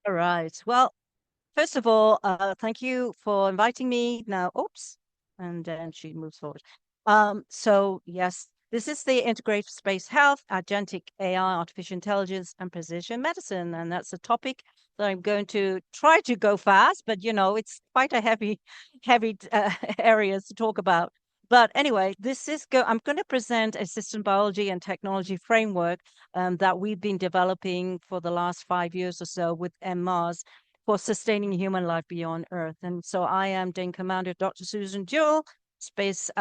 All right. Well, first of all, thank you for inviting me. Now, oops, and then she moves forward. So yes, this is the Integrative Space Health, agentic AI, artificial intelligence, and precision medicine, and that's a topic that I'm going to try to go fast, but it's quite a heavy areas to talk about. But anyway, this is go. I'm going to present a system biology and technology framework that we've been developing for the last 5 years or so with MMARS for sustaining human life beyond Earth. And so I am Dane Commander Dr. Susan Jewell, space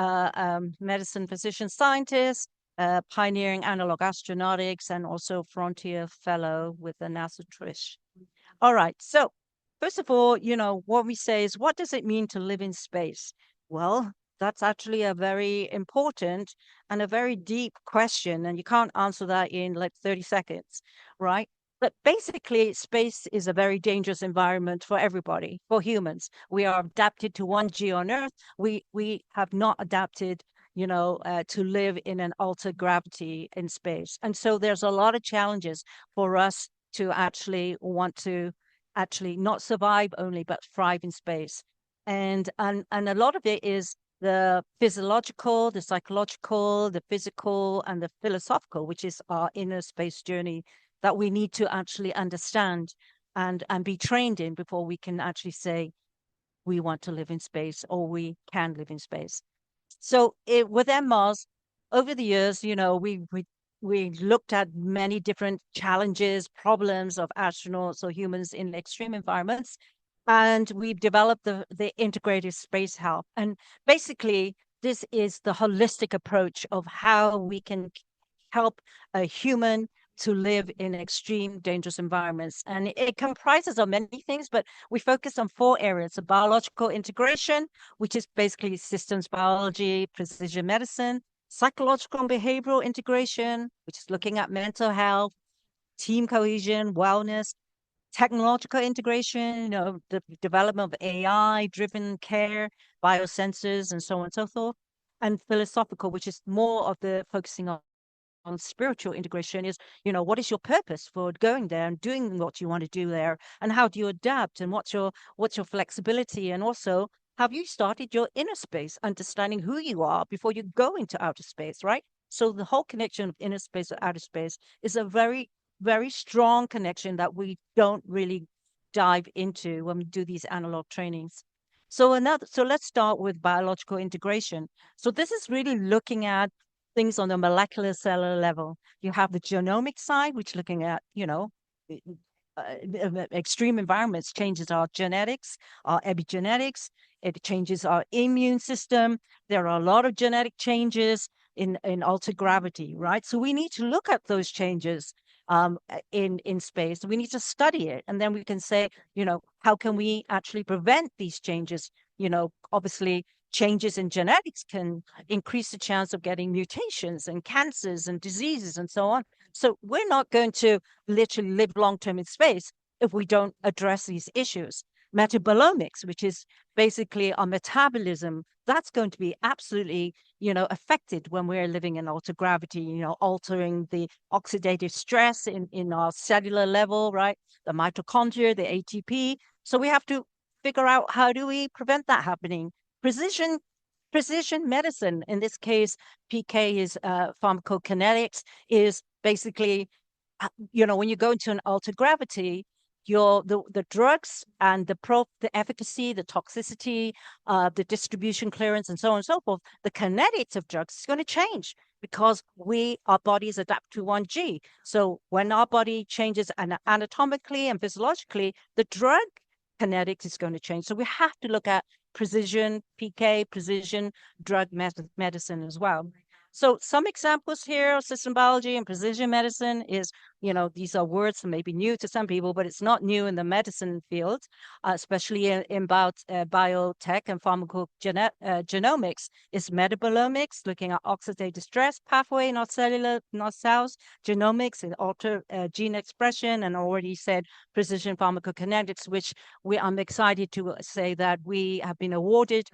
medicine physician scientist, pioneering analog astronautics, and also frontier fellow with the NASA Trish. All right. So first of all, what we say is, what does it mean to live in space? Well, that's actually a very important and a very deep question, and you can't answer that in like 30 seconds, right? But basically, space is a very dangerous environment for everybody, for humans. We are adapted to 1G on Earth. We have not adapted, to live in an altered gravity in space. And so there's a lot of challenges for us to actually want to actually not survive only, but thrive in space. And a lot of it is the physiological, the psychological, the physical, and the philosophical, which is our inner space journey that we need to actually understand and be trained in before we can actually say we want to live in space or we can live in space. So with MMARS, over the years, we looked at many different challenges, problems of astronauts or humans in extreme environments, and we've developed the integrated space health. And basically, this is the holistic approach of how we can help a human to live in extreme dangerous environments. And it comprises of many things, but we focus on four areas: the biological integration, which is basically systems biology, precision medicine; psychological and behavioral integration, which is looking at mental health, team cohesion, wellness; technological integration, the development of AI driven care, biosensors, and so on and so forth; and philosophical, which is more of the focusing on spiritual integration, is what is your purpose for going there and doing what you want to do there, and how do you adapt, and what's your flexibility, and also have you started your inner space, understanding who you are before you go into outer space, right? So the whole connection of inner space or outer space is a very, very strong connection that we don't really dive into when we do these analog trainings. So let's start with biological integration. So this is really looking at things on the molecular cellular level. You have the genomic side, which looking at, extreme environments changes our genetics, our epigenetics. It changes our immune system. There are a lot of genetic changes in altered gravity, right? So we need to look at those changes in space. We need to study it, and then we can say, how can we actually prevent these changes? Obviously, changes in genetics can increase the chance of getting mutations and cancers and diseases and so on. So we're not going to literally live long term in space if we don't address these issues. Metabolomics, which is basically our metabolism, that's going to be absolutely, affected when we're living in altered gravity, altering the oxidative stress in our cellular level, right? The mitochondria, the ATP. So we have to figure out, how do we prevent that happening? Precision precision medicine, in this case, PK is pharmacokinetics, is basically, when you go into an altered gravity, the drugs and the efficacy, the toxicity, the distribution clearance, and so on and so forth, the kinetics of drugs is going to change because our bodies adapt to 1G. So when our body changes anatomically and physiologically, the drug kinetics is going to change. So we have to look at precision PK, precision drug medicine as well. So some examples here of system biology and precision medicine is, these are words that may be new to some people, but it's not new in the medicine field, especially in biotech and pharmacogenomics. Is metabolomics, looking at oxidative stress pathway in our cells; genomics and alter gene expression; and already said precision pharmacokinetics, which I'm excited to say that we have been awarded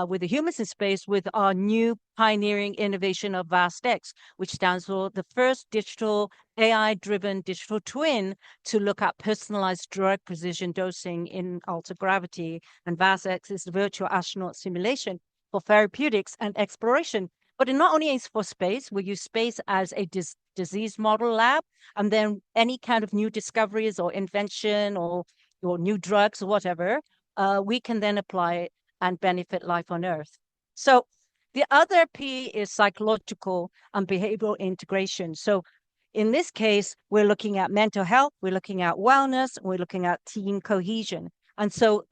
with the humans in space with our new pioneering innovation of VastX, which stands for the first digital AI-driven digital twin to look at personalized drug precision dosing in ultragravity. And VastX is the virtual astronaut simulation for therapeutics and exploration. But it not only is for space, we use space as a disease model lab, and then any kind of new discoveries or invention or new drugs or whatever, we can then apply it and benefit life on Earth. So the other P is psychological and behavioral integration. So in this case, we're looking at mental health, we're looking at wellness, we're looking at team cohesion. And so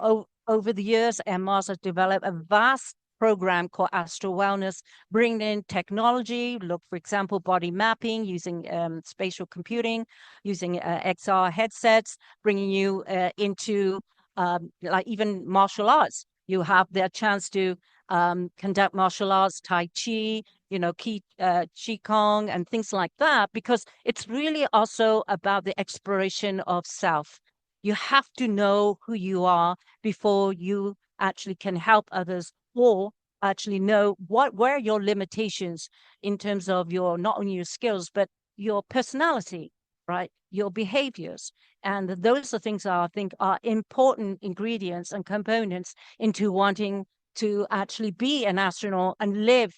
over the years, MMARS has developed a vast program called Astral Wellness, bringing in technology, look, for example, body mapping using spatial computing, using XR headsets, bringing you into like even martial arts. You have the chance to conduct martial arts, Tai Chi, Qi Kong and things like that, because it's really also about the exploration of self. You have to know who you are before you actually can help others or actually know where are your limitations in terms of your not only your skills but your personality, right? Your behaviors. And those are things that I think are important ingredients and components into wanting to actually be an astronaut and live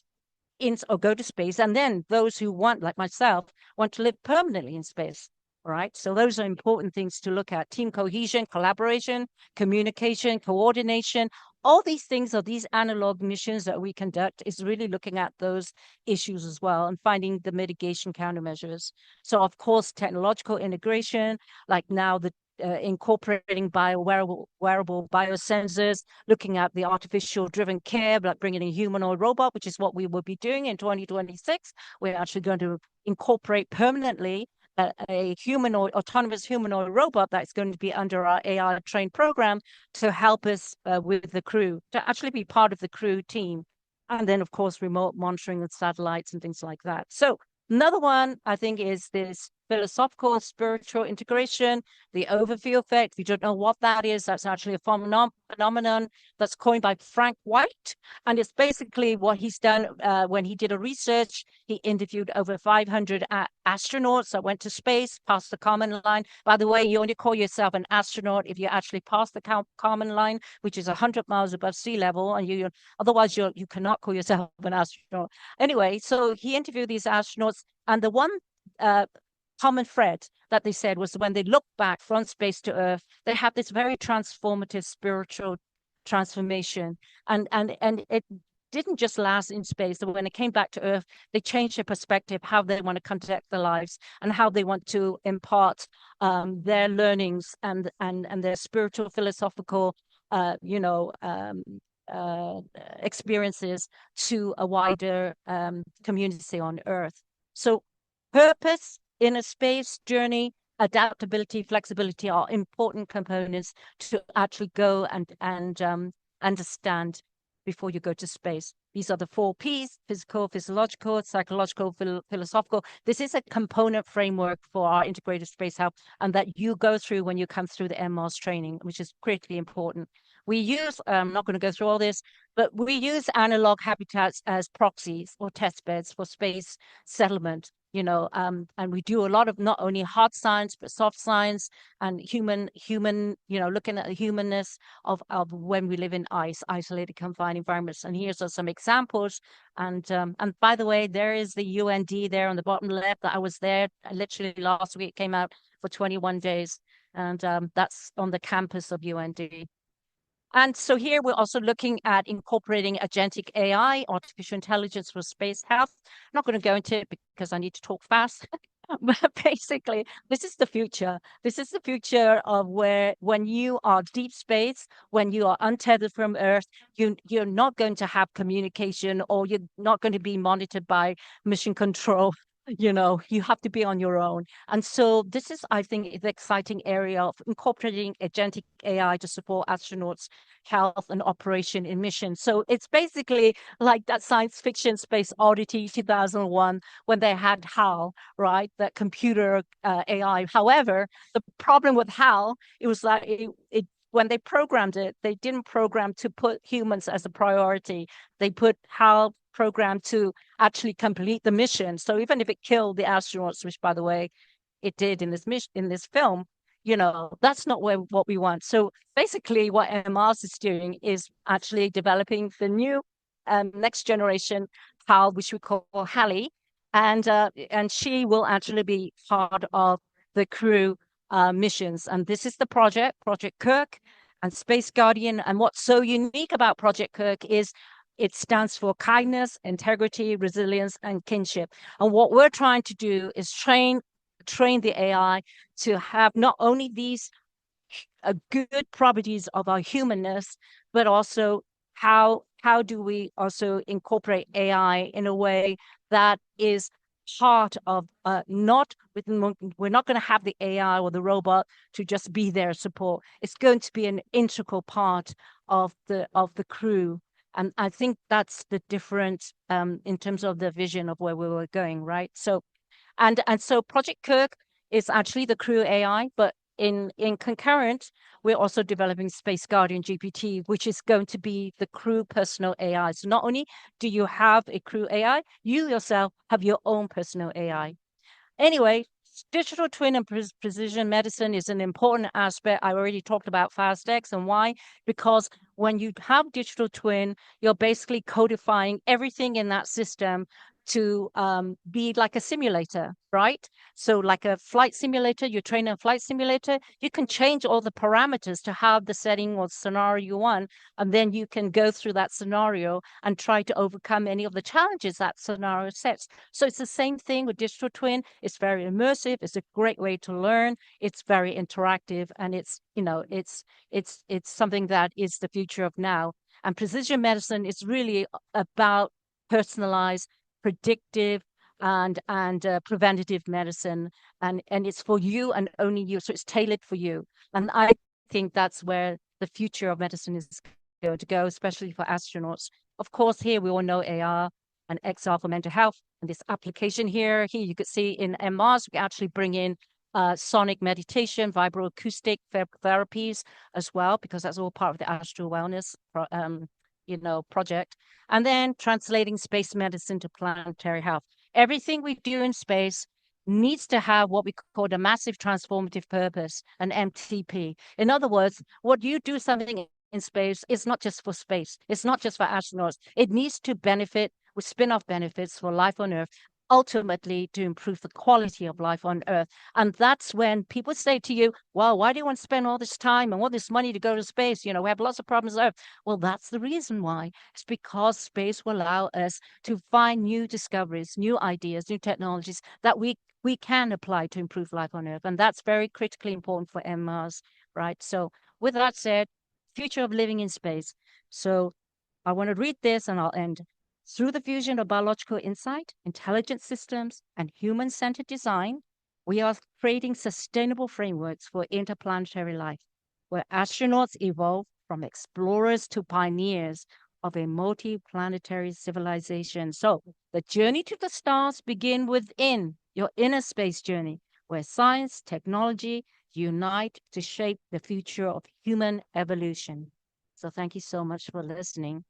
in or go to space. And then those who want, like myself, want to live permanently in space. All right. So those are important things to look at: team cohesion, collaboration, communication, coordination. All these things are these analog missions that we conduct is really looking at those issues as well and finding the mitigation countermeasures. So of course, technological integration, like now the incorporating wearable biosensors, looking at the artificial driven care, like bringing a humanoid robot, which is what we will be doing in 2026. We're actually going to incorporate permanently a humanoid, autonomous humanoid robot that's going to be under our AI trained program to help us with the crew, to actually be part of the crew team. And then, of course, remote monitoring with satellites and things like that. So another one, I think, is this philosophical and spiritual integration, the overview effect. If you don't know what that is, that's actually a phenomenon that's coined by Frank White. And it's basically what he's done when he did a research. He interviewed over 500 astronauts that went to space, passed the Kármán line. By the way, you only call yourself an astronaut if you actually pass the Kármán line, which is 100 miles above sea level. And otherwise, you cannot call yourself an astronaut. Anyway, so he interviewed these astronauts. And the one common thread that they said was when they look back from space to Earth, they have this very transformative spiritual transformation. And it didn't just last in space. So when it came back to Earth, they changed their perspective, how they want to conduct their lives and how they want to impart their learnings and their spiritual, philosophical, experiences to a wider community on Earth. So purpose, inner space, journey, adaptability, flexibility are important components to actually go and understand before you go to space. These are the 4 Ps: physical, physiological, psychological, philosophical. This is a component framework for our integrated space health and that you go through when you come through the MMARS training, which is critically important. We use, I'm not going to go through all this, but we use analog habitats as proxies or test beds for space settlement, and we do a lot of not only hard science, but soft science and human, looking at the humanness of when we live in isolated, confined environments. And here's some examples. And by the way, there is the UND there on the bottom left that I was there literally last week, came out for 21 days. And that's on the campus of UND. And so here we're also looking at incorporating agentic AI, artificial intelligence for space health. I'm not going to go into it because I need to talk fast. But basically, this is the future. This is the future of when you are deep space, when you are untethered from Earth, you're not going to have communication or you're not going to be monitored by mission control. You have to be on your own. And so this is, I think, the exciting area of incorporating agentic AI to support astronauts' health and operation in mission. So it's basically like that science fiction Space Oddity 2001 when they had HAL, right? That computer AI. However, the problem with HAL, it was like it when they programmed it, they didn't program to put humans as a priority. They put HAL program to actually complete the mission. So even if it killed the astronauts, which by the way, it did in this mission, in this film, that's not what we want. So basically what MRS is doing is actually developing the new next generation HAL, which we call Hallie, and she will actually be part of the crew missions. And this is the Project Kirk and Space Guardian. And what's so unique about Project Kirk is it stands for kindness, integrity, resilience, and kinship. And what we're trying to do is train the AI to have not only these good properties of our humanness, but also how do we also incorporate AI in a way that is part of not within, we're not going to have the AI or the robot to just be there support. It's going to be an integral part of the crew. And I think that's the difference in terms of the vision of where we were going, right? So so Project Kirk is actually the crew AI, but in concurrent, we're also developing Space Guardian GPT, which is going to be the crew personal AI. So not only do you have a crew AI, you yourself have your own personal AI. Anyway, digital twin and precision medicine is an important aspect. I already talked about FastX and why, because when you have digital twin, you're basically codifying everything in that system to be like a simulator, right? So like a flight simulator, you train a flight simulator, you can change all the parameters to have the setting or scenario you want, and then you can go through that scenario and try to overcome any of the challenges that scenario sets. So it's the same thing with digital twin. It's very immersive. It's a great way to learn. It's very interactive, and it's something that is the future of now. And precision medicine is really about personalized, predictive, and preventative medicine, and it's for you and only you. So it's tailored for you, and I think that's where the future of medicine is going to go, especially for astronauts. Of course, here we all know AR and XR for mental health, and this application here you could see in MRs, we actually bring in sonic meditation, vibroacoustic therapies as well, because that's all part of the astral wellness project. And then translating space medicine to planetary health. Everything we do in space needs to have what we call a massive transformative purpose, an MTP. In other words, what you do something in space is not just for space. It's not just for astronauts. It needs to benefit with spin-off benefits for life on Earth, ultimately to improve the quality of life on Earth. And that's when people say to you, well, why do you want to spend all this time and all this money to go to space? We have lots of problems on Earth. Well, that's the reason why. It's because space will allow us to find new discoveries, new ideas, new technologies that we can apply to improve life on Earth. And that's very critically important for MRs, right? So with that said, future of living in space. So I want to read this and I'll end. Through the fusion of biological insight, intelligent systems, and human-centered design, we are creating sustainable frameworks for interplanetary life, where astronauts evolve from explorers to pioneers of a multi-planetary civilization. So the journey to the stars begin within your inner space journey, where science, technology unite to shape the future of human evolution. So thank you so much for listening.